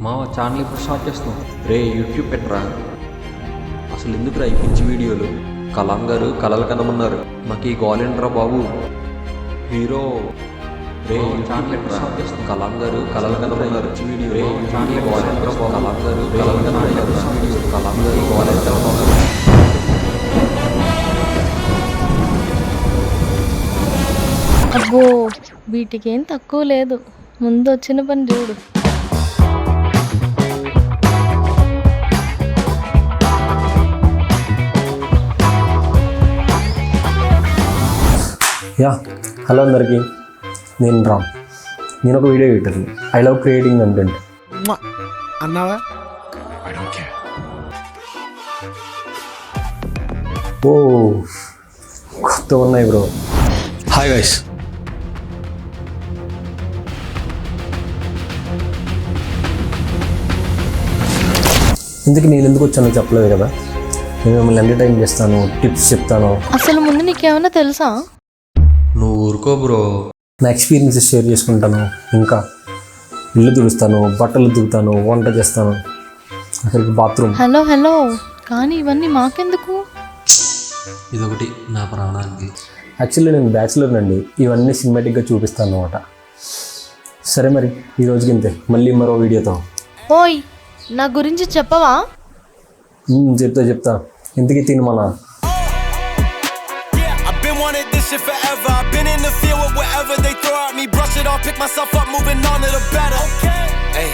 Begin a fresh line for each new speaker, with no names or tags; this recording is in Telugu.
మా ఛానల్ ఇప్పుడు స్టార్ట్ చేస్తున్నాం. రే యూట్యూబ్ పెట్టరా. అసలు ఎందుకురా ఈ పిచ్చి వీడియోలు? కలాం గారు కలలు కనమన్నారు, మాకు ఈ గోలేంట్రా బాబు. హీరో రే ఛానల్ ఎప్పుడు స్టార్ట్ చేస్తున్నాం. కలాం గారు కలలు కనమన్నారు వీడియో. రే ఛానల్ గోలేంట్రా బాబు. కలాం గారు కలలు కనమన్నారు వీడియో. కలాం గారు గోలేంట్రా బాబు.
అబ్బో వీటికి ఏం తక్కువ లేదు. ముందు వచ్చిన పని చూడు.
యా హలో అందరికీ, నేను రామ్. నేను ఒక వీడియో ఎడిటర్ని. I love creating content.
అన్నావా?
ఓ కొత్త ఉన్నాయి బ్రో.
Hi guys.
ఇందుకు నేను ఎందుకు వచ్చానో చెప్పలేదు కదా. నేను మిమ్మల్ని ఎంటర్టైన్ చేస్తాను, టిప్స్ చెప్తాను.
అసలు ముందు నీకేమైనా తెలుసా?
నువ్వు ఊరుకో బ్రో.
నా ఎక్స్పీరియన్సెస్ షేర్ చేసుకుంటాను. ఇంకా ఇల్లు తుడుస్తాను, బట్టలు ఉతుకుతాను, వంట చేస్తాను, అక్కడికి బాత్రూమ్.
హలో హలో, కానీ ఇవన్నీ మాకెందుకు?
ఇదొకటి నా ప్రాణానికి.
యాక్చువల్లీ నేను బ్యాచులర్ అండి. ఇవన్నీ సినిమాటిక్గా చూపిస్తాను అనమాట. సరే మరి ఈ రోజుకి ఇంతే. మళ్ళీ మరో వీడియోతో.
ఓయ్ నా గురించి చెప్పవా?
చెప్తా. ఇంతకీ తినమనా?
I've been wanting this shit forever. I've been in the field with whatever they throw at me. Brush it off, pick myself up, moving on to the better. Hey.